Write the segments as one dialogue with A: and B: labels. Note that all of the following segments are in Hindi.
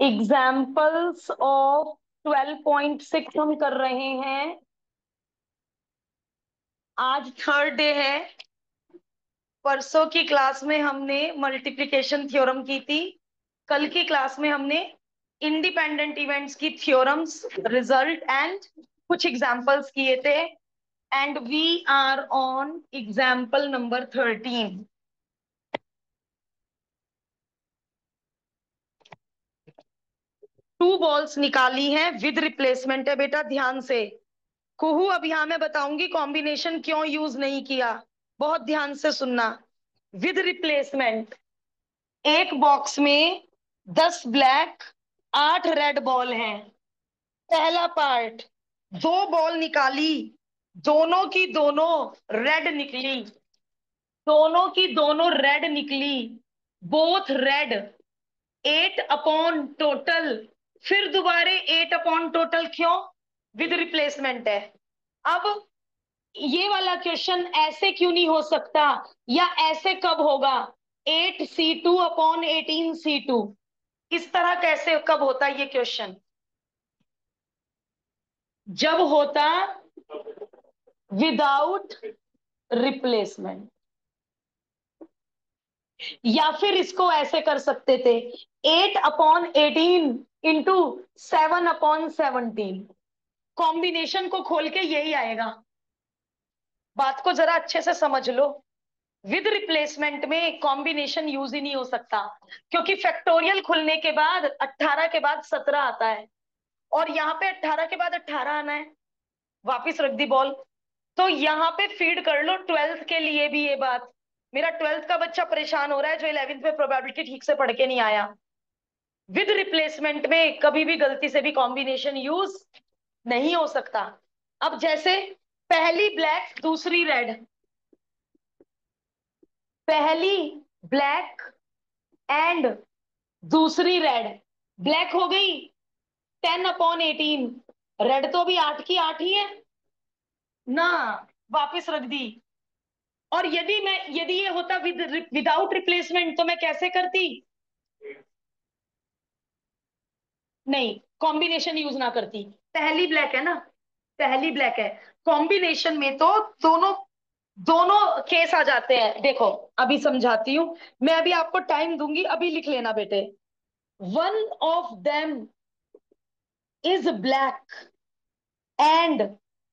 A: एग्जाम्पल्स ऑफ 12.6 हम कर रहे हैं। आज थर्ड डे है। परसों की क्लास में हमने मल्टीप्लिकेशन थ्योरम की थी। कल की क्लास में हमने इंडिपेंडेंट इवेंट्स की थ्योरम्स, रिजल्ट एंड कुछ एग्जाम्पल्स किए थे। And we are on example number 13। Two balls निकाली हैं विद रिप्लेसमेंट है बेटा, ध्यान से। कुहू अब यहां मैं बताऊंगी कॉम्बिनेशन क्यों यूज नहीं किया, बहुत ध्यान से सुनना। विद रिप्लेसमेंट एक बॉक्स में 10 ब्लैक 8 रेड बॉल हैं। पहला पार्ट, दो बॉल निकाली, दोनों की दोनों रेड निकली, दोनों की दोनों रेड निकली, बोथ रेड। 8 अपॉन टोटल, फिर दोबारे 8 अपॉन टोटल, क्यों? विद रिप्लेसमेंट है। अब ये वाला क्वेश्चन ऐसे क्यों नहीं हो सकता, या ऐसे कब होगा? 8C2 अपॉन 18C2, इस तरह कैसे कब होता ये क्वेश्चन? जब होता विदाउट रिप्लेसमेंट। या फिर इसको ऐसे कर सकते थे, 8/18 इंटू 7/17। कॉम्बिनेशन को खोल के यही आएगा। बात को जरा अच्छे से समझ लो। विद रिप्लेसमेंट में कॉम्बिनेशन यूज ही नहीं हो सकता, क्योंकि फैक्टोरियल खुलने के बाद 18 के बाद 17 आता है, और यहाँ पे 18 के बाद 18 आना है। वापिस रख दी बॉल। तो यहाँ पे फीड कर लो 12th के लिए भी ये बात। मेरा 12th का बच्चा परेशान हो रहा है जो 11th में प्रोबेबिलिटी ठीक से पढ़ के नहीं आया। विद रिप्लेसमेंट में कभी भी गलती से भी कॉम्बिनेशन यूज नहीं हो सकता। अब जैसे पहली ब्लैक दूसरी रेड, पहली ब्लैक एंड दूसरी रेड, ब्लैक हो गई 10/18, रेड तो अभी 8 की 8 ही है ना, वापस रख दी। और यदि ये होता विदाउट रिप्लेसमेंट तो मैं कैसे करती? नहीं, कॉम्बिनेशन यूज ना करती। पहली ब्लैक है ना, पहली ब्लैक है, कॉम्बिनेशन में तो दोनों दोनों केस आ जाते हैं। देखो अभी समझाती हूं मैं, अभी आपको टाइम दूंगी, अभी लिख लेना बेटे। One of them is black and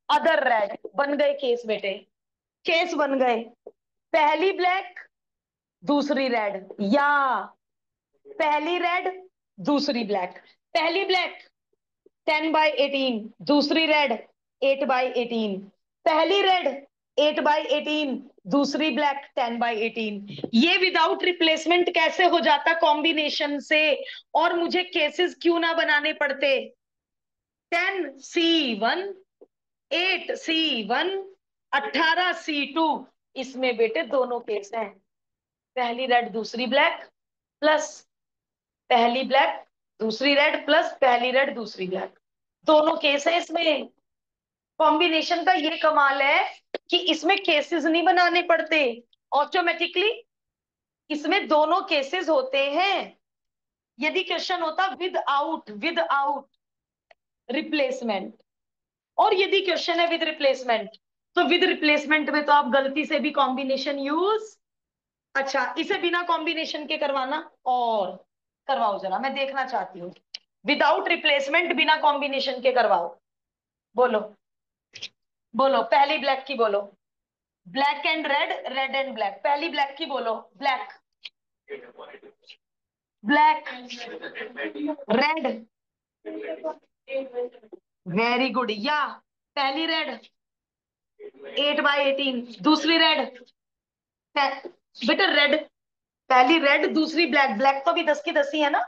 A: other red, बन गए केस बेटे, केस बन गए। पहली ब्लैक दूसरी रेड, या पहली रेड दूसरी ब्लैक। पहली ब्लैक 10/18, दूसरी रेड 8/18। पहली रेड 8/18, दूसरी ब्लैक 10/18। ये विदाउट रिप्लेसमेंट कैसे हो जाता कॉम्बिनेशन से, और मुझे केसेस क्यों ना बनाने पड़ते? 10C1, 8C1, 18C2, इसमें बेटे दोनों केस हैं। पहली रेड दूसरी ब्लैक प्लस पहली ब्लैक दूसरी रेड प्लस पहली रेड दूसरी ब्लैक, दोनों केस है इसमें। कॉम्बिनेशन का ये कमाल है कि इसमें केसेस नहीं बनाने पड़ते, ऑटोमेटिकली इसमें दोनों केसेस होते हैं। यदि क्वेश्चन होता विद आउट रिप्लेसमेंट, और यदि क्वेश्चन है विद रिप्लेसमेंट, तो विद रिप्लेसमेंट में तो आप गलती से भी कॉम्बिनेशन यूज, अच्छा इसे बिना कॉम्बिनेशन के करवाना, और करवाओ जरा, मैं देखना चाहती हूँ। विदाउट रिप्लेसमेंट बिना कॉम्बिनेशन के करवाओ। बोलो बोलो, पहली ब्लैक की बोलो। Black and red, red and black, पहली ब्लैक की बोलो। Black, black, red, very good. या पहली रेड 8/18, दूसरी रेड, बेटा रेड, पहली रेड दूसरी ब्लैक, ब्लैक तो भी 10 की 10 ही है ना,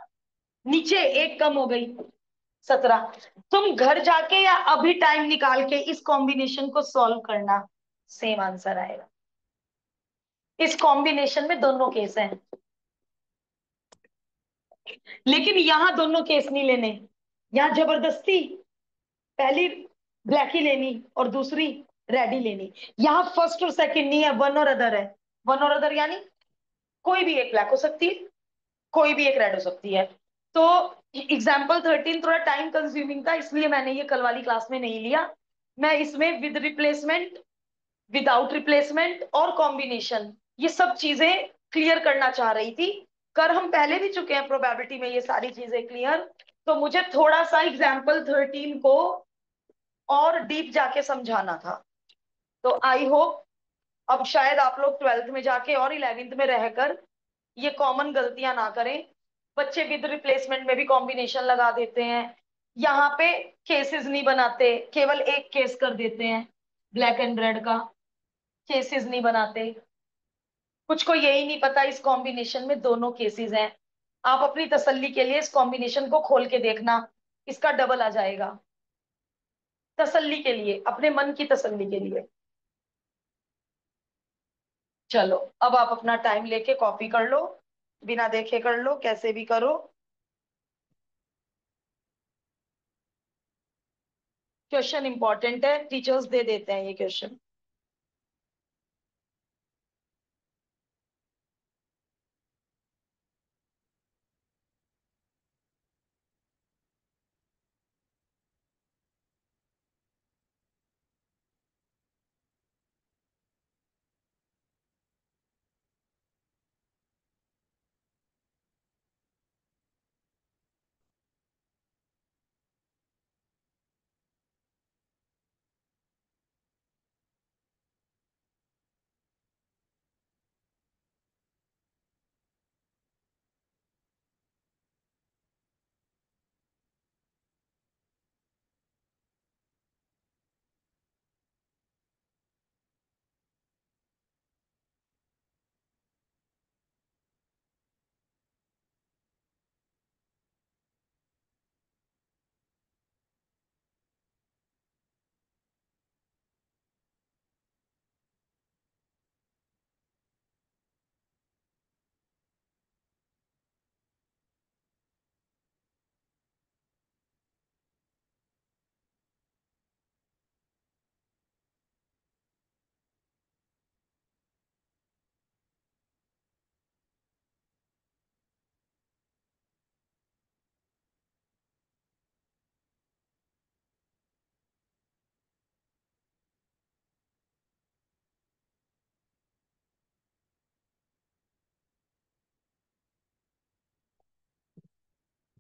A: नीचे एक कम हो गई 17। तुम घर जाके या अभी टाइम निकाल के इस कॉम्बिनेशन को सॉल्व करना, सेम आंसर आएगा। इस कॉम्बिनेशन में दोनों केस हैं, लेकिन यहां दोनों केस नहीं लेने। यहां जबरदस्ती पहली ब्लैक ही लेनी और दूसरी रेड ही लेनी। यहां फर्स्ट और सेकंड नहीं है, वन और अदर है। वन और अदर यानी कोई भी एक ब्लैक हो सकती है, कोई भी एक रेड हो सकती है। तो एग्जाम्पल 13 थोड़ा टाइम कंज्यूमिंग था, इसलिए मैंने ये कल वाली क्लास में नहीं लिया। मैं इसमें विद रिप्लेसमेंट, विदाउट रिप्लेसमेंट और कॉम्बिनेशन, ये सब चीजें क्लियर करना चाह रही थी। कर हम पहले भी चुके हैं प्रोबेबिलिटी में ये सारी चीजें क्लियर। तो मुझे थोड़ा सा एग्जाम्पल 13 को और डीप जाके समझाना था। तो आई होप अब शायद आप लोग 12th में जाके और 11th में रहकर ये कॉमन गलतियां ना करें। बच्चे विद रिप्लेसमेंट में भी कॉम्बिनेशन लगा देते हैं, यहाँ पे केसेस नहीं बनाते, केवल एक केस कर देते हैं, ब्लैक एंड रेड का केसेस नहीं बनाते। कुछ को यही नहीं पता इस कॉम्बिनेशन में दोनों केसेस हैं। आप अपनी तसल्ली के लिए इस कॉम्बिनेशन को खोल के देखना, इसका डबल आ जाएगा। तसल्ली के लिए, अपने मन की तसल्ली के लिए। चलो अब आप अपना टाइम लेके कॉपी कर लो, बिना देखे कर लो, कैसे भी करो। क्वेश्चन इंपॉर्टेंट है, टीचर्स दे देते हैं ये क्वेश्चन।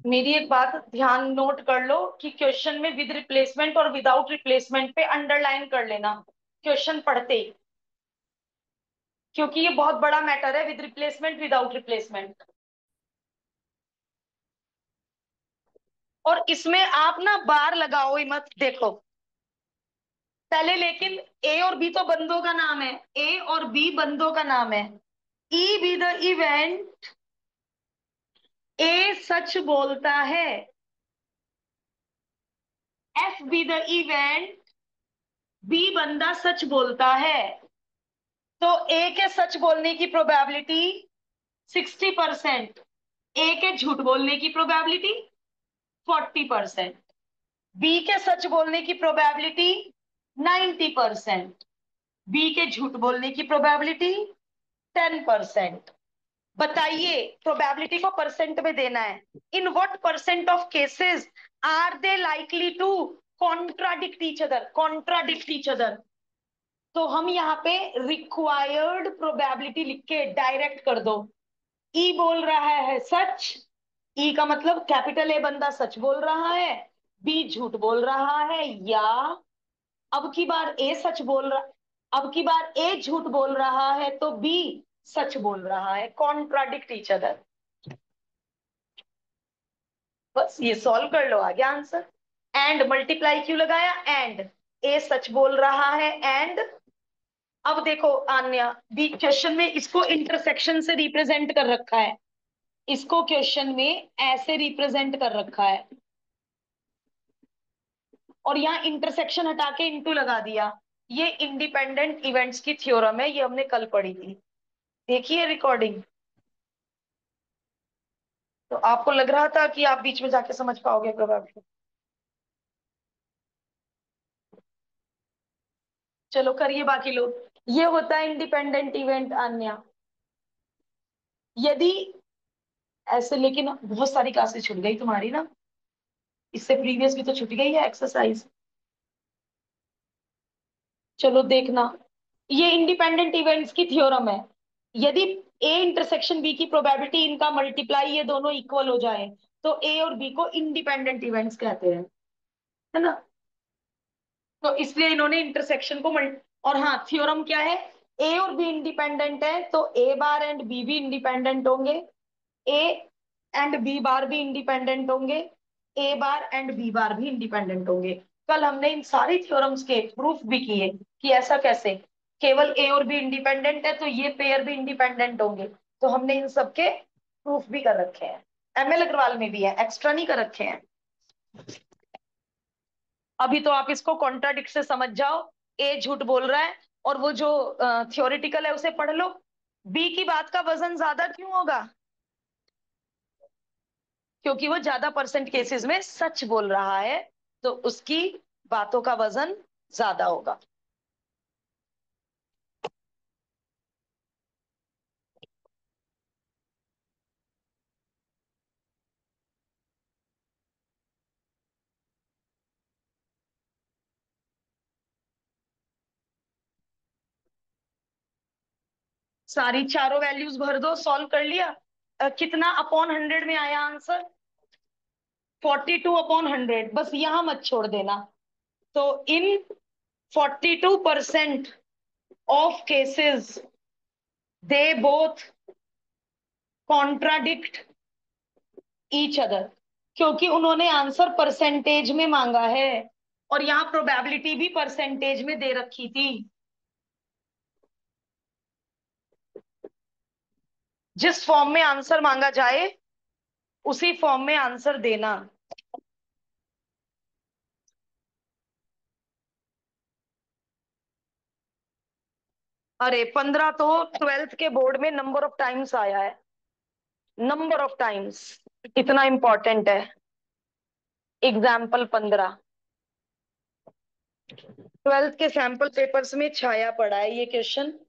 A: मेरी एक बात ध्यान नोट कर लो कि क्वेश्चन में विद रिप्लेसमेंट और विदाउट रिप्लेसमेंट पे अंडरलाइन कर लेना क्वेश्चन पढ़ते ही, क्योंकि ये बहुत बड़ा मैटर है, विद रिप्लेसमेंट विदाउट रिप्लेसमेंट। और इसमें आप ना बार लगाओ ही मत, देखो पहले, लेकिन ए और बी तो बंदों का नाम है, ए और बी बंदों का नाम है। E be the event, A सच बोलता है, F be the event, B बंदा सच बोलता है। तो ए के सच बोलने की प्रोबेबिलिटी 60%, ए के झूठ बोलने की प्रोबेबिलिटी 40%, बी के सच बोलने की प्रोबेबिलिटी 90%, बी के झूठ बोलने की प्रोबेबिलिटी 10%। बताइए, प्रोबेबिलिटी को परसेंट में देना है। In what percent of cases are they likely to contradict each other, contradict each other. तो हम यहाँ पे रिक्वायर्ड प्रोबेबिलिटी लिख के डायरेक्ट कर दो। ई बोल रहा है सच, ई का मतलब कैपिटल ए बंदा सच बोल रहा है, बी झूठ बोल रहा है, या अब की बार ए सच बोल रहा, अब की बार ए झूठ बोल रहा है तो बी सच बोल रहा है, कॉन्ट्राडिक्ट ईच अदर। बस ये सॉल्व कर लो, आ गया आंसर। एंड मल्टीप्लाई क्यों लगाया, एंड ए सच बोल रहा है, एंड अब देखो आन्या, बी क्वेश्चन में इसको इंटरसेक्शन से रिप्रेजेंट कर रखा है, इसको क्वेश्चन में ऐसे रिप्रेजेंट कर रखा है, और यहाँ इंटरसेक्शन हटा के इंटू लगा दिया। ये इंडिपेंडेंट इवेंट्स की थ्योरम है, ये हमने कल पढ़ी थी, देखिए रिकॉर्डिंग। तो आपको लग रहा था कि आप बीच में जाके समझ पाओगे प्रोबेबिलिटी। चलो करिए बाकी लोग। ये होता है इंडिपेंडेंट इवेंट अन्य। यदि ऐसे, लेकिन बहुत सारी क्लासेस छूट गई तुम्हारी ना, इससे प्रीवियस भी तो छूट गई है एक्सरसाइज। चलो देखना, ये इंडिपेंडेंट इवेंट्स की थ्योरम है। यदि ए इंटरसेक्शन बी की प्रोबेबिलिटी इनका मल्टीप्लाई ये दोनों इक्वल हो जाए तो ए और बी को इंडिपेंडेंट इवेंट्स कहते हैं, है ना। तो इसलिए इन्होंने इंटरसेक्शन को और हाँ, थ्योरम क्या है, ए और बी इंडिपेंडेंट है तो ए बार एंड बी भी इंडिपेंडेंट होंगे, ए एंड बी बार भी इंडिपेंडेंट होंगे, ए बार एंड बी बार भी इंडिपेंडेंट होंगे। कल हमने इन सारी थ्योरम्स के प्रूफ भी किए कि ऐसा कैसे, केवल ए और बी इंडिपेंडेंट है तो ये पेयर भी इंडिपेंडेंट होंगे। तो हमने इन सब के प्रूफ भी कर रखे हैं, एमएल अग्रवाल में भी है, एक्स्ट्रा नहीं कर रखे हैं। अभी तो आप इसको कॉन्ट्राडिक्ट से समझ जाओ, ए झूठ बोल रहा है और वो जो थियोरिटिकल है उसे पढ़ लो। बी की बात का वजन ज्यादा क्यों होगा, क्योंकि वो ज्यादा परसेंट केसेस में सच बोल रहा है, तो उसकी बातों का वजन ज्यादा होगा। सारी चारों वैल्यूज भर दो, सॉल्व कर लिया। कितना अपॉन 100 में आया आंसर, 42/100, बस यहां मत छोड़ देना। तो इन 42% of cases they both contradict each other, क्योंकि उन्होंने आंसर परसेंटेज में मांगा है और यहाँ प्रोबेबिलिटी भी परसेंटेज में दे रखी थी। जिस फॉर्म में आंसर मांगा जाए उसी फॉर्म में आंसर देना। अरे 15 तो 12th के बोर्ड में नंबर ऑफ टाइम्स आया है, नंबर ऑफ टाइम्स, इतना इंपॉर्टेंट है। एग्जाम्पल 15 ट्वेल्थ के सैंपल पेपर्स में छाया पड़ा है ये क्वेश्चन।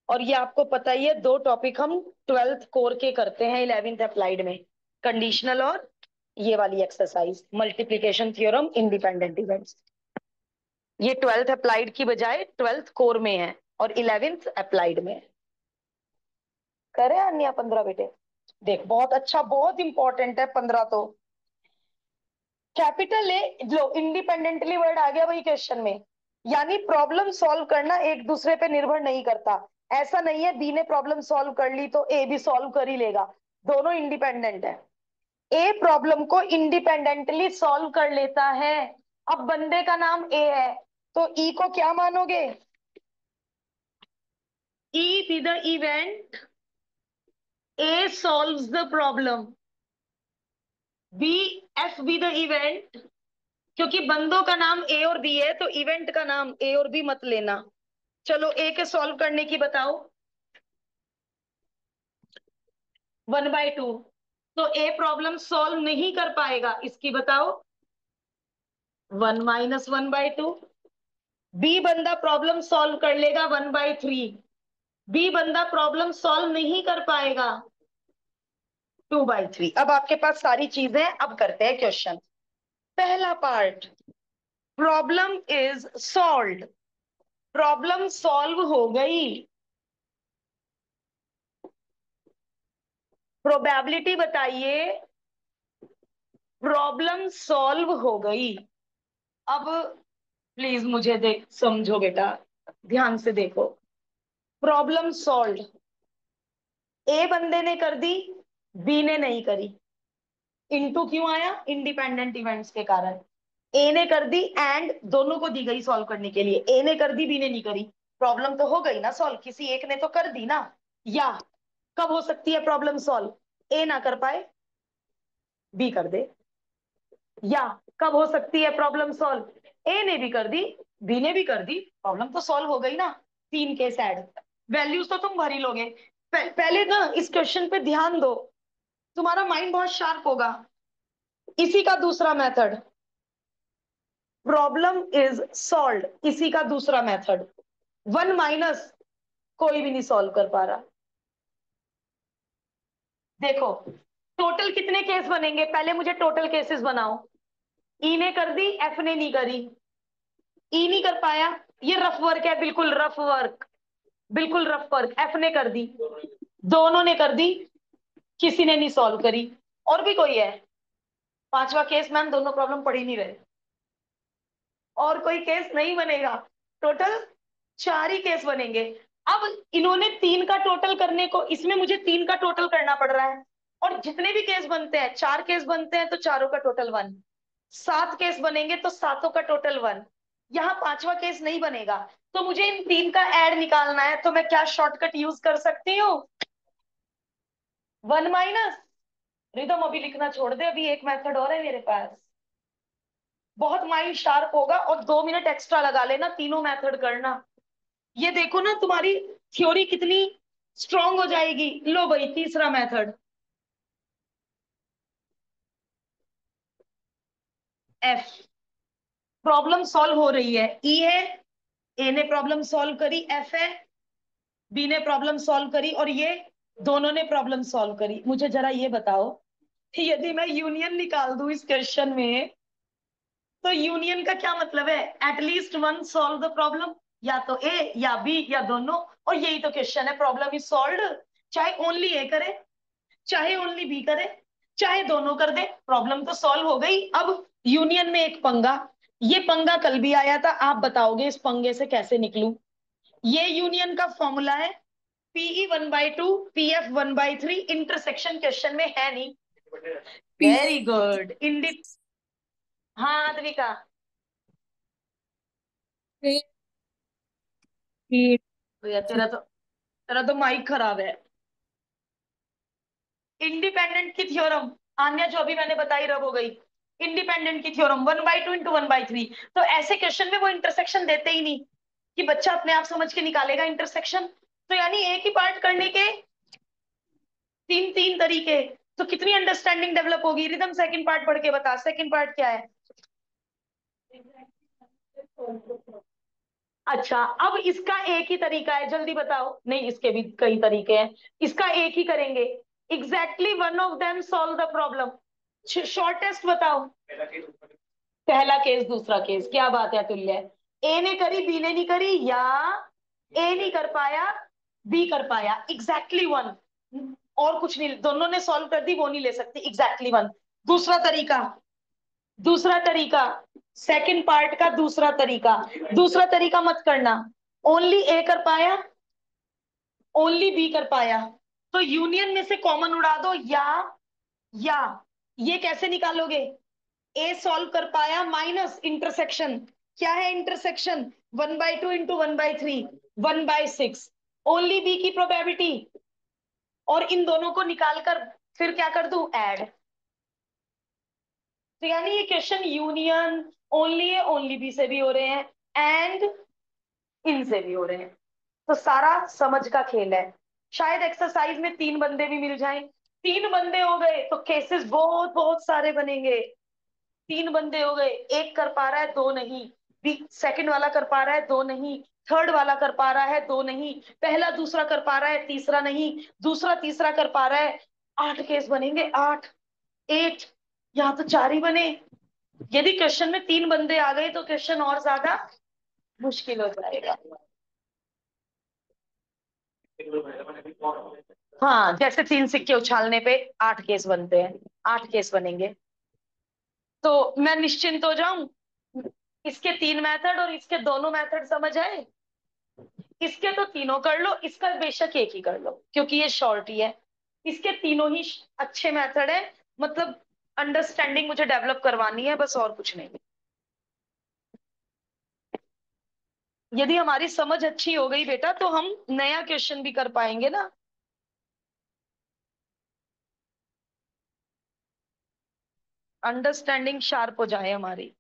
A: और ये आपको पता ही है, दो टॉपिक हम ट्वेल्थ कोर के करते हैं 11th अप्लाइड में, कंडीशनल और ये वाली exercise multiplication theorem independent events. ये 12th अप्लाइड की बजाय 12th कोर में है और 11th अप्लाइड में है। करे अन्य 15 बेटे, देख बहुत अच्छा, बहुत इंपॉर्टेंट है 15 तो। कैपिटल ए, लो इंडिपेंडेंटली वर्ड आ गया वही क्वेश्चन में, यानी प्रॉब्लम सॉल्व करना एक दूसरे पे निर्भर नहीं करता। ऐसा नहीं है बी ने प्रॉब्लम सॉल्व कर ली तो ए भी सॉल्व कर ही लेगा, दोनों इंडिपेंडेंट है। ए प्रॉब्लम को इंडिपेंडेंटली सॉल्व कर लेता है। अब बंदे का नाम ए है तो ई को क्या मानोगे, E be the event A solves the problem, B F be the event, क्योंकि बंदों का नाम ए और बी है तो इवेंट का नाम ए और बी मत लेना। चलो ए के सॉल्व करने की बताओ, 1/2। तो ए प्रॉब्लम सॉल्व नहीं कर पाएगा, इसकी बताओ 1 - 1/2। बी बंदा प्रॉब्लम सॉल्व कर लेगा 1/3। बी बंदा प्रॉब्लम सॉल्व नहीं कर पाएगा 2/3। अब आपके पास सारी चीजें, अब करते हैं क्वेश्चन। पहला part, problem is solved, problem solve हो गई, प्रोबेबिलिटी बताइए प्रॉब्लम सॉल्व हो गई। अब प्लीज मुझे देख समझो बेटा, ध्यान से देखो, प्रॉब्लम सॉल्व ए बंदे ने कर दी, बी ने नहीं करी। इनटू क्यों आया, इंडिपेंडेंट इवेंट्स के कारण। ए ने कर दी एंड दोनों को दी गई सॉल्व करने के लिए, ए ने कर दी बी ने नहीं करी, प्रॉब्लम तो हो गई ना सॉल्व, किसी एक ने तो कर दी ना। या कब हो सकती है प्रॉब्लम सॉल्व, ए ना कर पाए बी कर दे, या कब हो सकती है प्रॉब्लम सॉल्व, ए ने भी कर दी बी ने भी कर दी, प्रॉब्लम तो सॉल्व हो गई ना। तीन केस ऐड, वैल्यूज तो तुम भर ही लोगे। पहले ना इस क्वेश्चन पे ध्यान दो, तुम्हारा माइंड बहुत शार्प होगा। इसी का दूसरा मेथड, प्रॉब्लम इज सॉल्व, इसी का दूसरा मेथड, 1 - कोई भी नहीं सॉल्व कर पा रहा। देखो टोटल कितने केस बनेंगे, पहले मुझे टोटल केसेस बनाओ। ई ने कर दी, एफ ने नहीं करी। ई नहीं कर पाया, ये रफ वर्क है, बिल्कुल रफ वर्क, बिल्कुल रफ वर्क। एफ ने कर दी, दोनों ने कर दी, किसी ने नहीं सॉल्व करी। और भी कोई है? पांचवा केस मैम, दोनों प्रॉब्लम पढ़ ही नहीं रहे। और कोई केस नहीं बनेगा, टोटल चार ही केस बनेंगे। अब इन्होंने तीन का टोटल करने को, इसमें मुझे तीन का टोटल करना पड़ रहा है। और जितने भी केस बनते हैं, चार केस बनते हैं तो चारों का टोटल वन, सात केस बनेंगे तो सातों का टोटल वन। यहाँ पांचवा केस नहीं बनेगा, तो मुझे इन तीन का एड निकालना है। तो मैं क्या शॉर्टकट यूज कर सकती हूँ? One minus. रिदम अभी लिखना छोड़ दे, अभी एक मेथड और है मेरे पास। बहुत माइंड शार्प होगा, और 2 मिनट एक्स्ट्रा लगा लेना, तीनों मेथड करना। ये देखो ना, तुम्हारी थ्योरी कितनी स्ट्रांग हो जाएगी। लो भाई, तीसरा मेथड, एफ। प्रॉब्लम सॉल्व हो रही है, ई है, ए ने प्रॉब्लम सॉल्व करी, एफ है, बी ने प्रॉब्लम सॉल्व करी, और ये दोनों ने प्रॉब्लम सॉल्व करी। मुझे जरा ये बताओ, यदि मैं यूनियन निकाल दूं इस क्वेश्चन में, तो यूनियन का क्या मतलब है? At least one solve the problem, या तो ए या बी या दोनों। और यही तो क्वेश्चन है, प्रॉब्लम इज सॉल्व्ड। चाहे ओनली ए करे, चाहे ओनली बी करे, चाहे दोनों कर दे, प्रॉब्लम तो सॉल्व हो गई। अब यूनियन में एक पंगा, ये पंगा कल भी आया था, आप बताओगे इस पंगे से कैसे निकलूं? ये यूनियन का फॉर्मूला है, पीई 1/2, पीएफ 1/3। इंटरसेक्शन क्वेश्चन में है नहीं।
B: पी
A: वेरी गुड इंडी। हाँ द्विका।
B: पी
A: तो यार तेरा तो माइक खराब है। इंडिपेंडेंट की थ्योरम, आन्या जो अभी मैंने बताई रब हो गई। इंडिपेंडेंट की थ्योरम 1/2 इंटू 1/3। तो ऐसे क्वेश्चन में वो इंटरसेक्शन देते ही नहीं, कि बच्चा अपने आप समझ के निकालेगा इंटरसेक्शन। तो यानी एक ही पार्ट करने के तीन तीन तरीके। तो कितनी अंडरस्टैंडिंग डेवलप होगी। रिदम सेकंड पार्ट पढ़ के बता, सेकंड पार्ट क्या है? अच्छा, अब इसका एक ही तरीका है, जल्दी बताओ। नहीं, इसके भी कई तरीके हैं, इसका एक ही करेंगे। Exactly one of them solve the problem. Shortest बताओ। पहला केस दूसरा केस, क्या बात है तुल्य। ए ने करी, बी ने नहीं करी, या ए नहीं कर पाया, बी कर पाया, एग्जैक्टली वन। और कुछ नहीं, दोनों ने सॉल्व कर दी, वो नहीं ले सकती, एग्जैक्टली वन। दूसरा तरीका, दूसरा तरीका, सेकंड पार्ट का दूसरा तरीका। दूसरा तरीका मत करना, ओनली ए कर पाया, ओनली बी कर पाया, तो यूनियन में से कॉमन उड़ा दो, या ये कैसे निकालोगे? ए सॉल्व कर पाया माइनस इंटरसेक्शन। क्या है इंटरसेक्शन? 1/2 इंटू 1/3, 1/6। ओनली बी की प्रोबेबिलिटी, और इन दोनों को निकालकर फिर क्या कर दूं? ऐड। तो यानी ये question union only A only B से भी हो रहे हैं, एंड इनसे भी हो रहे हैं। तो सारा समझ का खेल है। शायद एक्सरसाइज में तीन बंदे भी मिल जाएं। तीन बंदे हो गए तो केसेस बहुत बहुत सारे बनेंगे। तीन बंदे हो गए, एक कर पा रहा है, दो नहीं। सेकंड वाला कर पा रहा है, दो नहीं। थर्ड वाला कर पा रहा है, दो नहीं। पहला दूसरा कर पा रहा है, तीसरा नहीं। दूसरा तीसरा कर पा रहा है। आठ केस बनेंगे, आठ, एट। यहाँ तो चार ही बने। यदि क्वेश्चन में तीन बंदे आ गए तो क्वेश्चन और ज्यादा मुश्किल हो जाएगा। हाँ, जैसे तीन सिक्के उछालने पे आठ केस बनते हैं, आठ केस बनेंगे। तो मैं निश्चिंत हो जाऊं, इसके तीन मेथड और इसके दोनों मेथड समझ आए। इसके तो तीनों कर लो, इसका बेशक एक ही कर लो, क्योंकि ये शॉर्ट ही है। इसके तीनों ही अच्छे मेथड है। मतलब अंडरस्टैंडिंग मुझे डेवलप करवानी है, बस और कुछ नहीं। यदि हमारी समझ अच्छी हो गई बेटा, तो हम नया क्वेश्चन भी कर पाएंगे ना। अंडरस्टैंडिंग शार्प हो जाए हमारी।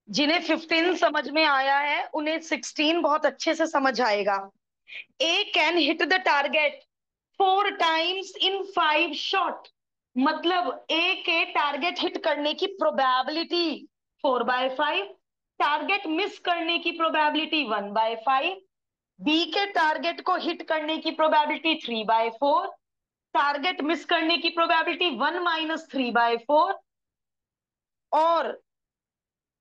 A: जिन्हें 15 समझ में आया है उन्हें 16 बहुत अच्छे से समझ आएगा। A can hit the target 4 times in 5 shot. मतलब ए के टारगेट हिट करने की प्रोबेबिलिटी 4/5, टारगेट मिस करने की प्रोबेबिलिटी 1/5, बी के टारगेट को हिट करने की प्रोबेबिलिटी 3/4, टारगेट मिस करने की प्रोबेबिलिटी 1 - 3/4। और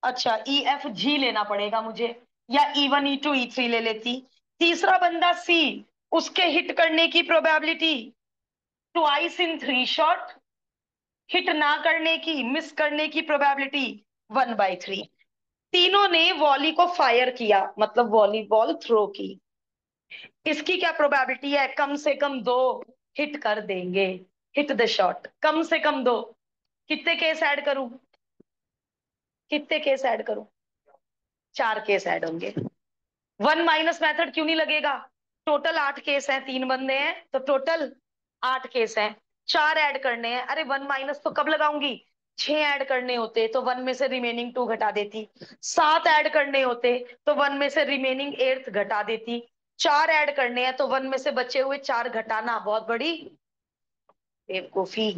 A: अच्छा ई एफ जी लेना पड़ेगा मुझे, या E1 E2 E3 ले लेती। तीसरा बंदा सी, उसके हिट करने की probability twice in 3 shot, hit ना करने की, मिस करने की प्रोबेबिलिटी 1/3। तीनों ने वॉली को फायर किया, मतलब वॉलीबॉल थ्रो की। इसकी क्या प्रोबेबिलिटी है? कम से कम 2 हिट कर देंगे। हिट द शॉट, कम से कम 2। कितने केस ऐड करूं? कितने केस ऐड करूं? 4 केस ऐड होंगे। 1 - मेथड क्यों नहीं लगेगा? टोटल 8 केस हैं, 3 बंदे हैं तो टोटल 8 केस हैं। 4 ऐड करने हैं। अरे 1 - तो कब लगाऊंगी? 6 ऐड करने होते तो 1 में से रिमेनिंग 2 घटा देती। 7 ऐड करने होते तो 1 में से रिमेनिंग 8 घटा देती। 4 ऐड करने हैं तो 1 में से बचे हुए 4 घटाना बहुत बड़ी बेवकूफी।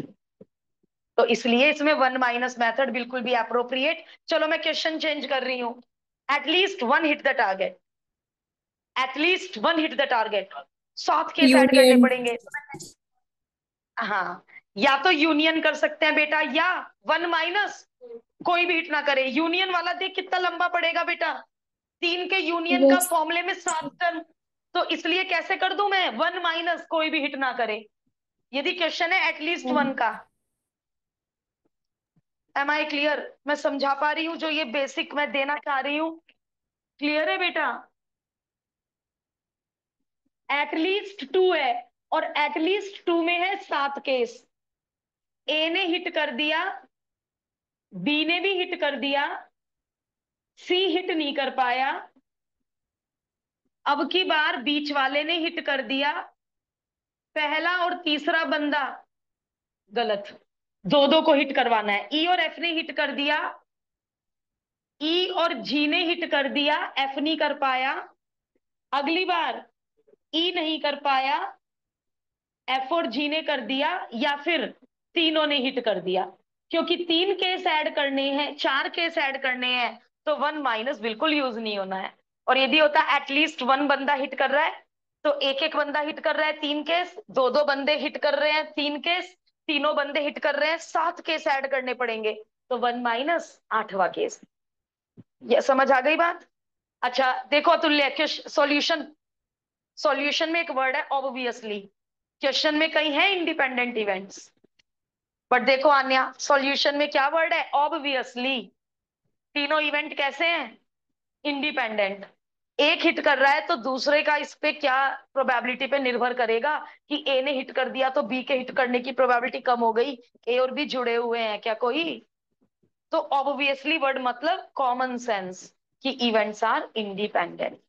A: तो इसलिए इसमें 1 - मेथड बिल्कुल भी अप्रोप्रिएट। चलो मैं क्वेश्चन चेंज कर रही हूं। At least one hit the target, at least one hit the target. 7 case add करने
B: यूनियन।
A: पड़ेंगे। हाँ, या तो यूनियन कर सकते हैं बेटा, या 1 - कोई भी हिट ना करे। यूनियन वाला देख कितना लंबा पड़ेगा बेटा। 3 के यूनियन
B: वो
A: का फॉर्मूले में 7 टर्म। तो इसलिए कैसे कर दूं मैं? 1 - कोई भी हिट ना करे, यदि क्वेश्चन है एटलीस्ट वन का। Am I clear? मैं समझा पा रही हूँ जो ये बेसिक मैं देना चाह रही हूँ? क्लियर है बेटा? एटलीस्ट 2 है, और एटलीस्ट 2 में है 7 केस। ए ने हिट कर दिया, बी ने भी हिट कर दिया, सी हिट नहीं कर पाया, अब की बार बीच वाले ने हिट कर दिया, पहला और तीसरा बंदा गलत। 2 2 को हिट करवाना है। ई और एफ ने हिट कर दिया, ई और जी ने हिट कर दिया, एफ नहीं कर पाया। अगली बार ई नहीं कर पाया, एफ और जी ने कर दिया, या फिर तीनों ने हिट कर दिया। क्योंकि 3 केस ऐड करने हैं, 4 केस ऐड करने हैं, तो 1 - बिल्कुल यूज नहीं होना है। और यदि होता एटलीस्ट वन बंदा हिट कर रहा है, तो एक एक बंदा हिट कर रहा है 3 केस, 2 2 बंदे हिट कर रहे हैं 3 केस, तीनों बंदे हिट कर रहे हैं, 7 केस ऐड करने पड़ेंगे। तो 1 - 8वां केस। ये समझ आ गई बात? अच्छा देखो अतुल्य, सॉल्यूशन, सॉल्यूशन में एक वर्ड है ऑब्वियसली। क्वेश्चन में कहीं है इंडिपेंडेंट इवेंट्स, बट देखो आन्या, सॉल्यूशन में क्या वर्ड है? ऑब्वियसली। तीनों इवेंट कैसे हैं? इंडिपेंडेंट। एक हिट कर रहा है तो दूसरे का इस पे क्या प्रोबेबिलिटी पे निर्भर करेगा कि ए ने हिट कर दिया तो बी के हिट करने की प्रोबेबिलिटी कम हो गई। ए और बी जुड़े हुए हैं क्या कोई? तो ऑब्वियसली वर्ड मतलब कॉमन सेंस कि इवेंट्स आर इंडिपेंडेंट।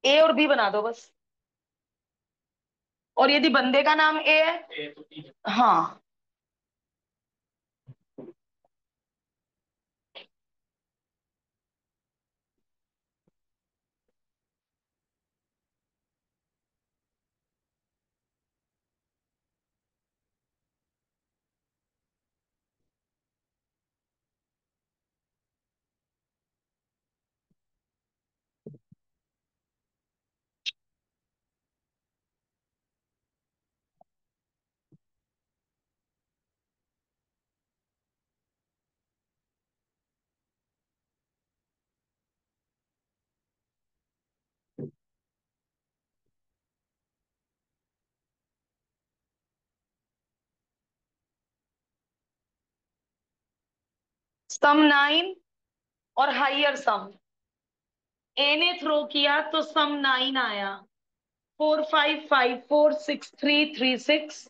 A: ए और बी बना दो बस। और यदि बंदे का नाम ए है, हाँ, सम 9 और हाइयर सम। ए ने थ्रो किया तो सम 9 आया। 4 5 5 4 6 3 3 6।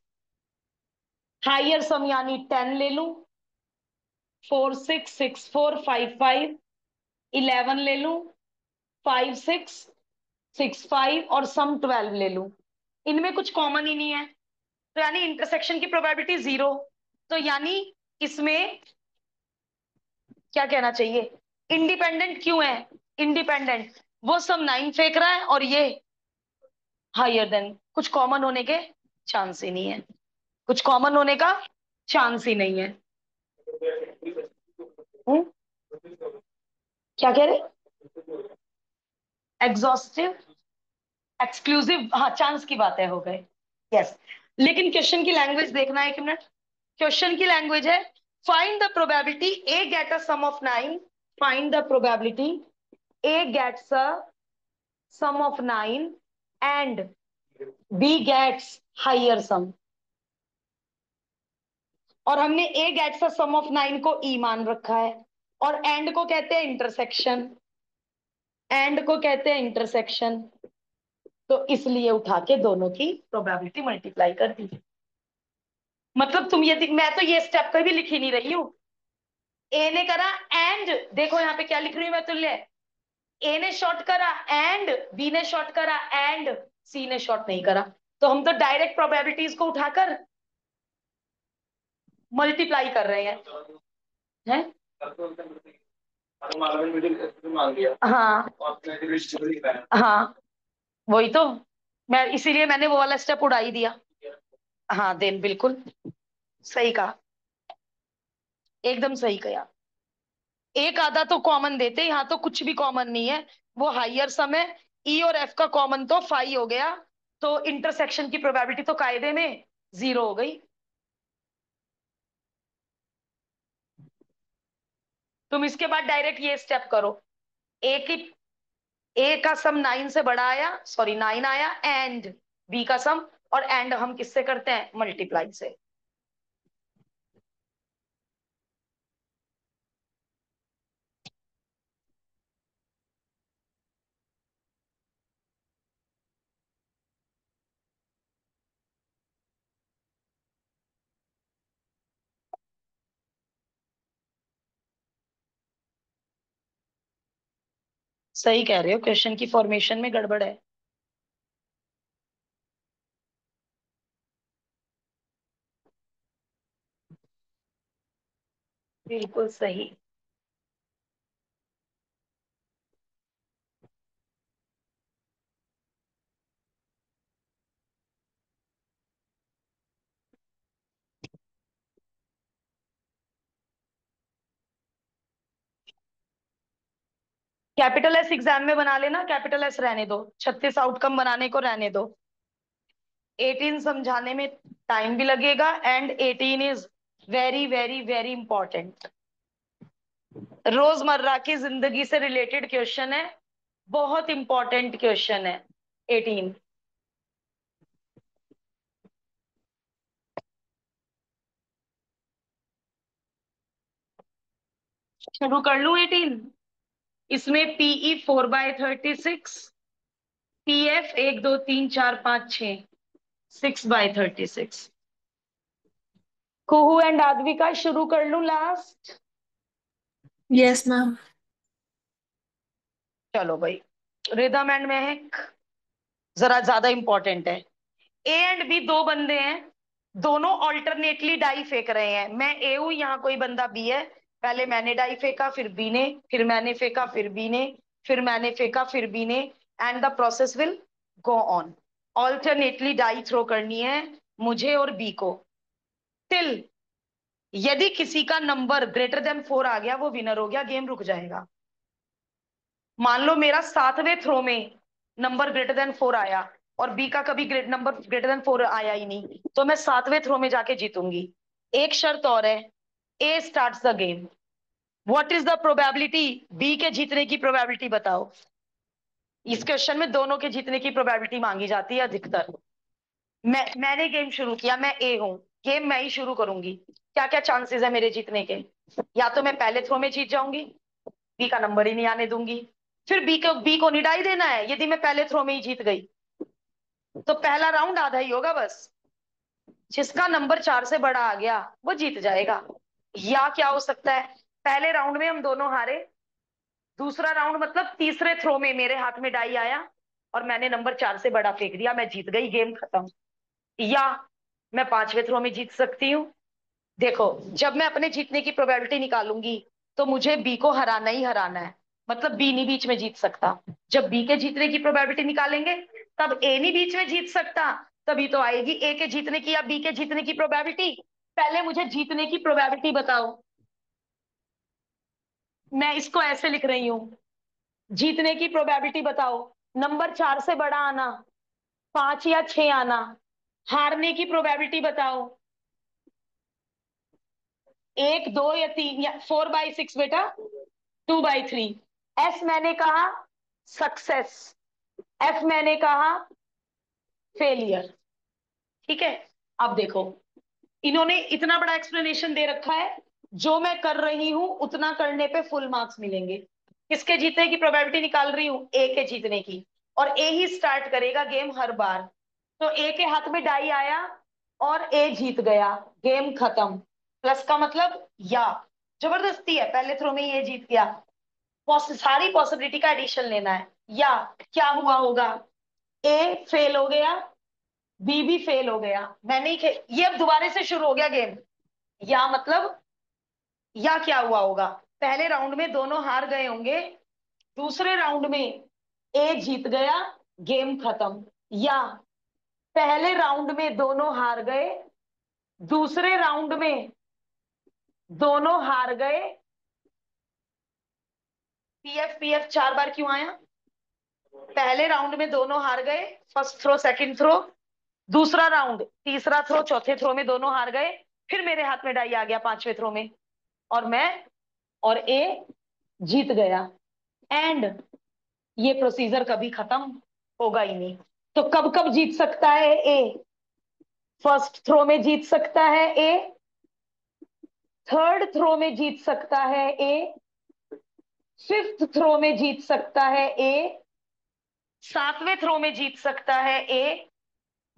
A: हाइयर सम यानी 10 ले लूं। 4 6 6 4 5 5। 11 ले लूं। 5 6 6 5 और सम 12 ले लूं। इनमें कुछ कॉमन ही नहीं है, तो यानी इंटरसेक्शन की प्रोबेबिलिटी 0। तो यानी इसमें क्या कहना चाहिए, इंडिपेंडेंट क्यों है? इंडिपेंडेंट, वो सम 9 फेंक रहा है और ये हायर देन, कुछ कॉमन होने के चांस ही नहीं है। कुछ कॉमन होने का चांस ही नहीं है। हुँ? क्या कह रहे? एग्जॉस्टिव, एक्सक्लूसिव, हाँ चांस की बात है, हो गए। यस। लेकिन क्वेश्चन की लैंग्वेज देखना है, 1 मिनट। क्वेश्चन की लैंग्वेज है, find the probability A get a sum of 9। Find the probability A gets a sum of 9 and B gets higher sum. और हमने ए गेट्स अ सम ऑफ 9 को ई मान रखा है, और एंड को कहते हैं इंटरसेक्शन। एंड को कहते हैं इंटरसेक्शन। तो इसलिए उठा के दोनों की प्रोबेबिलिटी मल्टीप्लाई कर दी। मतलब तुम ये, मैं तो ये स्टेप कभी लिख ही नहीं रही हूं। ए ने करा एंड, देखो यहाँ पे क्या लिख रही हूं मैं तुल्य। ए ने शॉर्ट करा एंड, बी ने शॉर्ट करा एंड, सी ने शॉर्ट नहीं करा। तो हम तो डायरेक्ट प्रोबेबिलिटीज को उठाकर मल्टीप्लाई कर रहे हैं। हाँ हाँ, वही तो, मैं इसीलिए मैंने वो वाला स्टेप उड़ा ही दिया। हाँ देन, बिल्कुल सही कहा, एकदम सही कहा। एक आधा तो कॉमन देते, यहाँ तो कुछ भी कॉमन नहीं है। वो हाइयर सम है। ई और एफ का कॉमन तो 5 हो गया, तो इंटरसेक्शन की प्रोबेबिलिटी तो कायदे में 0 हो गई। तुम इसके बाद डायरेक्ट ये स्टेप करो। ए की, ए का सम 9 से बड़ा आया, सॉरी 9 आया, एंड बी का सम। और एंड हम किससे करते हैं? मल्टीप्लाई से। सही कह रहे हो, क्वेश्चन की फॉर्मेशन में गड़बड़ है। बिल्कुल सही। कैपिटल एस एग्जाम में बना लेना, कैपिटल एस रहने दो, 36 आउटकम बनाने को रहने दो। 18 समझाने में टाइम भी लगेगा, and 18 is very very very important. रोजमर्रा की जिंदगी से रिलेटेड क्वेश्चन है, बहुत इंपॉर्टेंट क्वेश्चन है 18। शुरू कर लूं 18? इसमें पीई 4/36, पीएफ 1 2 3 4 5 6, 6/36। कुहू एंड आद्विका शुरू कर लूं लास्ट?
B: Yes ma'am.
A: चलो भाई, रिदम एंड महक जरा ज्यादा इंपॉर्टेंट है। ए एंड बी दो बंदे हैं, दोनों ऑल्टरनेटली डाई फेंक रहे हैं। मैं ए हूं, यहाँ कोई बंदा बी है। पहले मैंने डाई फेंका, फिर बी ने, फिर मैंने फेंका, फिर बी ने, फिर मैंने फेंका, फिर बी ने, and the process will go on. Alternately die throw करनी है मुझे और बी को, टिल यदि किसी का नंबर ग्रेटर देन 4 आ गया, वो विनर हो गया, गेम रुक जाएगा। मान लो मेरा 7वें थ्रो में नंबर ग्रेटर देन 4 आया, और बी का कभी नंबर ग्रेटर देन 4 आया ही नहीं, तो मैं 7वें थ्रो में जाके जीतूंगी। एक शर्त और है, A starts the game. What is the probability? B के जीतने की प्रोबेबिलिटी बताओ। इस क्वेश्चन में दोनों के जीतने की प्रोबेबिलिटी मांगी जाती है अधिकतर। मैंने गेम शुरू किया, मैं ए हूं, गेम मैं ही शुरू करूंगी। क्या क्या चांसेस है मेरे जीतने के? या तो मैं पहले थ्रो में जीत जाऊंगी, बी का नंबर ही नहीं आने दूंगी, फिर बी को निडाई देना है यदि मैं पहले थ्रो में ही जीत गई, तो पहला राउंड आधा ही होगा बस। जिसका नंबर 4 से बड़ा आ गया वो जीत जाएगा। या क्या हो सकता है, पहले राउंड में हम दोनों हारे, दूसरा राउंड मतलब तीसरे थ्रो में मेरे हाथ में डाई आया और मैंने नंबर 4 से बड़ा फेंक दिया, मैं जीत गई, गेम खत्म। या मैं पांचवें थ्रो में जीत सकती हूँ। देखो, जब मैं अपने जीतने की प्रोबेबिलिटी निकालूंगी तो मुझे बी को हराना ही हराना है, मतलब बी नहीं बीच में जीत सकता। जब बी के जीतने की प्रोबेबिलिटी निकालेंगे तब ए नहीं बीच में जीत सकता, तभी तो आएगी ए के जीतने की या बी के जीतने की प्रोबेबिलिटी। पहले मुझे जीतने की प्रोबेबिलिटी बताओ। मैं इसको ऐसे लिख रही हूँ, जीतने की प्रोबेबिलिटी बताओ। नंबर 4 से बड़ा आना, 5 या 6 आना। हारने की प्रोबेबिलिटी बताओ, 1, 2 या 3 या 4/6 बेटा, 2/3। एस मैंने कहा सक्सेस, एफ मैंने कहा फेलियर। ठीक है, अब देखो, इन्होंने इतना बड़ा एक्सप्लेनेशन दे रखा है, जो मैं कर रही हूं उतना करने पे फुल मार्क्स मिलेंगे। किसके जीतने की प्रोबेबिलिटी निकाल रही हूं, ए के जीतने की, और ए ही स्टार्ट करेगा गेम हर बार। तो ए के हाथ में डाई आया और ए जीत गया, गेम खत्म। प्लस का मतलब या, जबरदस्ती है, पहले थ्रो में ही ए जीत गया। सारी पॉसिबिलिटी का एडिशन लेना है। या क्या हुआ होगा, ए फेल हो गया, बी भी फेल हो गया, मैंने ही ये अब दोबारा से शुरू हो गया गेम। या मतलब, या क्या हुआ होगा, पहले राउंड में दोनों हार गए होंगे, दूसरे राउंड में ए जीत गया, गेम खत्म। या पहले राउंड में दोनों हार गए, दूसरे राउंड में दोनों हार गए। पीएफ पीएफ 4 बार क्यों आया, पहले राउंड में दोनों हार गए, फर्स्ट थ्रो सेकंड थ्रो, दूसरा राउंड तीसरा थ्रो चौथे थ्रो में दोनों हार गए, फिर मेरे हाथ में डाई आ गया पांचवें थ्रो में, और मैं और ए जीत गया। एंड ये प्रोसीजर कभी खत्म होगा ही नहीं। तो कब कब जीत सकता है ए, फर्स्ट थ्रो में जीत सकता है ए, थर्ड थ्रो में जीत सकता है ए, फिफ्थ थ्रो में जीत सकता है ए, सातवें थ्रो में जीत सकता है ए,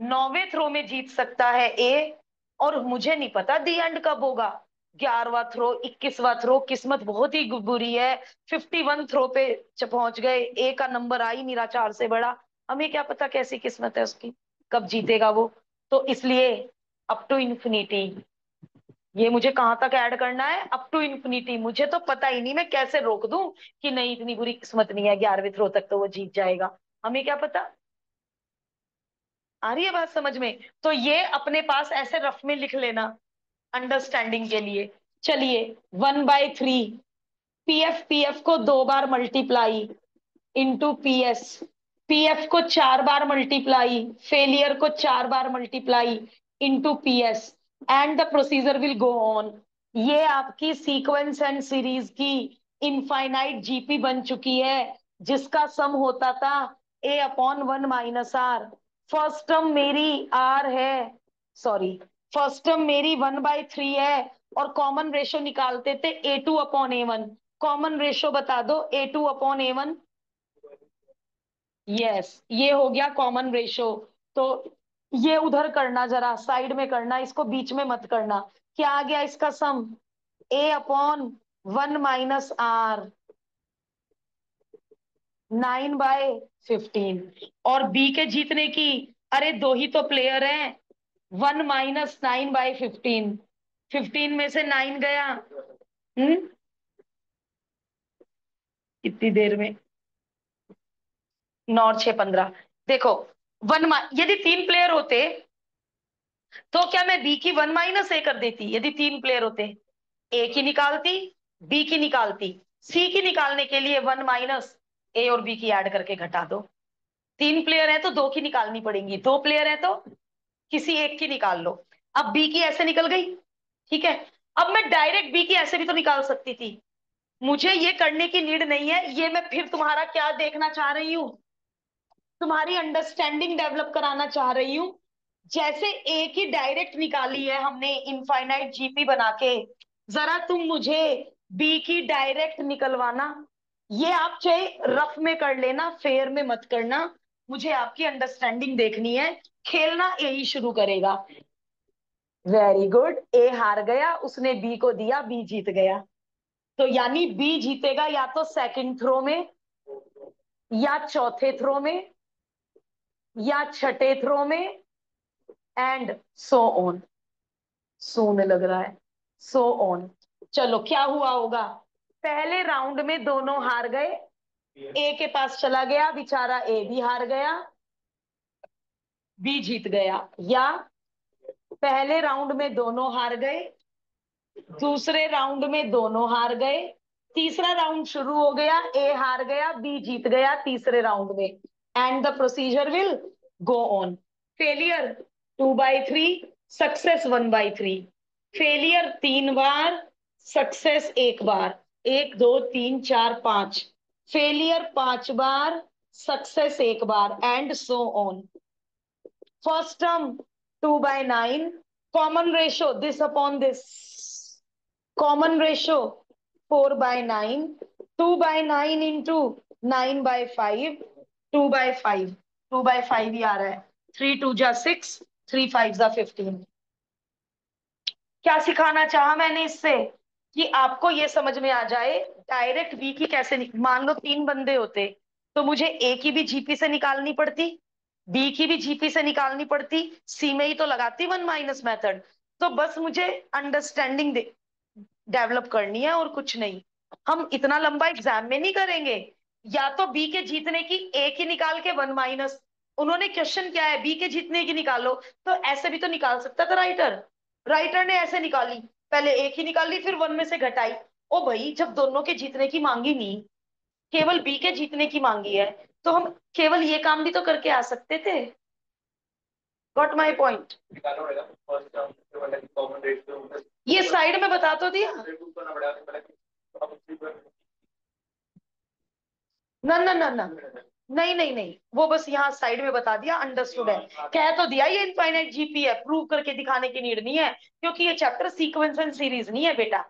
A: नौवें थ्रो में जीत सकता है ए, और मुझे नहीं पता दी एंड कब होगा, 11वां थ्रो, 21वां थ्रो, किस्मत बहुत ही बुरी है, 51 थ्रो पे पहुंच गए, ए का नंबर आ ही नहीं रहा 4 से बड़ा। हमें क्या पता कैसी किस्मत है उसकी, कब जीतेगा वो। तो इसलिए अप टू इन्फिनिटी, ये मुझे कहां तक ऐड करना है, अप टू इन्फिनिटी। मुझे तो पता ही नहीं, मैं कैसे रोक दूं कि नहीं इतनी बुरी किस्मत नहीं है, 11वें थ्रो तक तो वो जीत जाएगा, हमें क्या पता। आ रही है बात समझ में। तो ये अपने पास ऐसे रफ में लिख लेना अंडरस्टैंडिंग के लिए। चलिए, 1/3, पीएफ पीएफ को 2 बार मल्टीप्लाई इंटू पीएस, पीएफ को 4 बार मल्टीप्लाई, फेलियर को 4 बार multiply into PS, and the procedure will go on. ये आपकी सीक्वेंस एंड सीरीज की इनफाइनाइट जीपी बन चुकी है, जिसका सम होता था A/1 - R। फर्स्ट टर्म मेरी R है, सॉरी, फर्स्ट टर्म मेरी 1/3 है, और कॉमन रेशो निकालते थे A2/A1। कॉमन रेशो बता दो, A2/A1। यस, ये हो गया कॉमन रेशो। तो ये उधर करना, जरा साइड में करना, इसको बीच में मत करना। क्या आ गया इसका सम, A/1 - R, 9/15। और बी के जीतने की, अरे दो ही तो प्लेयर हैं, 1 - 9/15, 15 में से 9 गया। कितनी देर में, 9 और 6 15। देखो, यदि 3 प्लेयर होते तो क्या मैं बी की 1 - A कर देती, यदि 3 प्लेयर होते, ए की निकालती, बी की निकालती, सी की निकालने के लिए 1 - A और बी की ऐड करके घटा दो। 3 प्लेयर है तो 2 की निकालनी पड़ेंगी, 2 प्लेयर है तो किसी एक की निकाल लो। अब बी की ऐसे निकल गई, ठीक है। अब मैं डायरेक्ट बी की ऐसे भी तो निकाल सकती थी, मुझे ये करने की नीड नहीं है। ये मैं फिर तुम्हारा क्या देखना चाह रही हूँ, तुम्हारी अंडरस्टैंडिंग डेवलप कराना चाह रही हूँ। जैसे ए की डायरेक्ट निकाली है हमने इनफाइनाइट जीपी बना के, जरा तुम मुझे बी की डायरेक्ट निकलवाना। ये आप चाहे रफ में कर लेना, फेयर में मत करना। मुझे आपकी अंडरस्टैंडिंग देखनी है। खेलना यही शुरू करेगा। वेरी गुड, ए हार गया, उसने बी को दिया, बी जीत गया। तो यानी बी जीतेगा या तो सेकंड थ्रो में, या चौथे थ्रो में, या छठे थ्रो में, एंड सो ऑन। सो में लग रहा है, सो ऑन। चलो क्या हुआ होगा? पहले राउंड में दोनों हार गए, ए के पास चला गया बेचारा, ए भी हार गया, बी जीत गया। या पहले राउंड में दोनों हार गए, दूसरे राउंड में दोनों हार गए, तीसरा राउंड शुरू हो गया, ए हार गया, बी जीत गया तीसरे राउंड में, and the procedure will go on. Failure 2/3, success 1/3। Failure 3 bar, success 1 bar. 1 2 3 4 5। Failure 5 bar, success 1 bar, and so on. First term 2/9, common ratio this upon this, common ratio 4/9, 2/9 into 9/5, 2/5, 2/5 ही आ रहा है। 3 2 जा 6, 3 5 जा 15। क्या सिखाना चाहा मैंने इससे? कि आपको ये समझ में आ जाए डायरेक्ट बी की कैसे मान लो 3 बंदे होते, तो मुझे ए की भी जीपी से निकालनी पड़ती, बी की भी जीपी से निकालनी पड़ती, सी में ही तो लगाती वन माइनस मेथड। तो बस मुझे अंडरस्टैंडिंग डेवलप करनी है और कुछ नहीं। हम इतना लंबा एग्जाम में नहीं करेंगे। या तो बी के जीतने की ए की निकाल के वन माइनस, उन्होंने क्वेश्चन क्या है, बी के जीतने की निकालो, तो ऐसे भी तो निकाल सकता था राइटर। राइटर ने ऐसे निकाली, पहले ए की निकाली फिर वन में से घटाई। ओ भाई, जब दोनों के जीतने की मांगी नहीं, केवल बी के जीतने की मांगी है, तो हम केवल ये काम भी तो करके आ सकते थे। Got my point? ये साइड में बता तो दिया। ना ना ना ना, नहीं नहीं नहीं, वो बस यहाँ साइड में बता दिया, अंडरस्टूड है। कह तो दिया ये इनफाइनाइट जीपी है, प्रूव करके दिखाने की नीड नहीं है, क्योंकि ये चैप्टर सीक्वेंस एंड सीरीज नहीं है बेटा।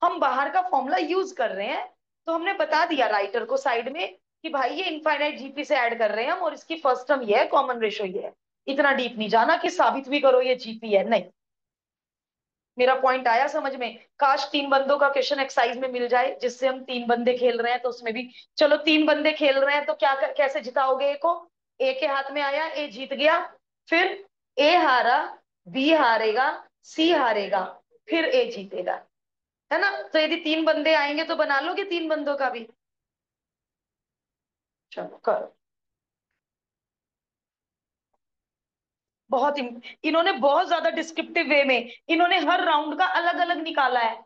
A: हम बाहर का फॉर्मूला यूज कर रहे हैं, तो हमने बता दिया राइटर को साइड में कि भाई ये इनफाइनाइट जीपी से ऐड कर रहे हैं हम, और इसकी फर्स्ट टर्म ये है, कॉमन रेशो ये है। इतना डीप नहीं जाना कि साबित भी करो ये जीपी है, नहीं। मेरा पॉइंट आया समझ में? काश 3 बंदों का क्वेश्चन एक्सरसाइज में मिल जाए, जिससे हम 3 बंदे खेल रहे हैं तो उसमें भी। चलो 3 बंदे खेल रहे हैं तो क्या कैसे जिताओगे ए को? ए के हाथ में आया, ए जीत गया। फिर ए हारा, बी हारेगा, सी हारेगा, फिर ए जीतेगा, है ना? तो यदि 3 बंदे आएंगे तो बना लोगे 3 बंदों का भी? चलो करो। इन्होंने बहुत ज्यादा डिस्क्रिप्टिव वे में, इन्होंने हर राउंड का अलग अलग निकाला है।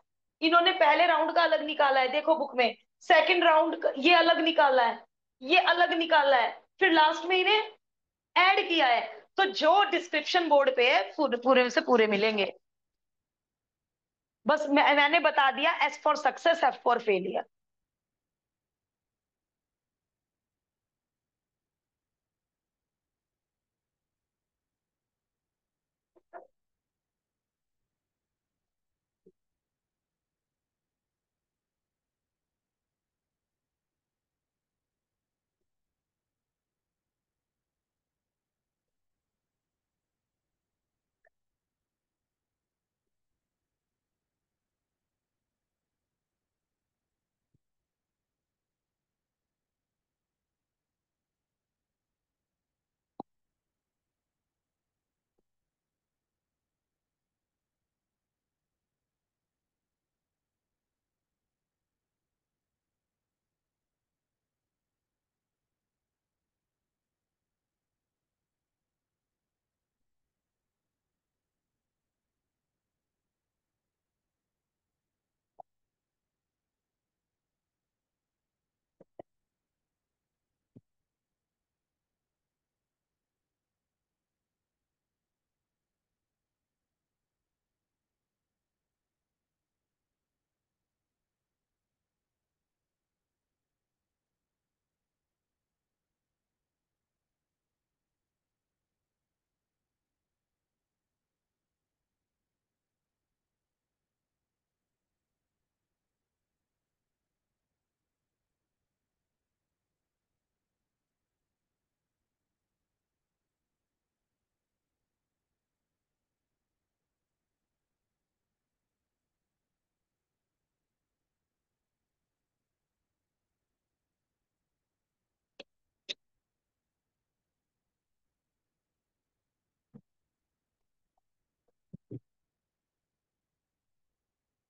A: इन्होंने पहले राउंड का अलग निकाला है, देखो बुक में। सेकंड राउंड ये अलग निकाला है, ये अलग निकाला है, फिर लास्ट में इन्हें ऐड किया है। तो जो डिस्क्रिप्शन बोर्ड पे है पूरे से पूरे मिलेंगे। बस मैंने बता दिया, S for success, F for failure.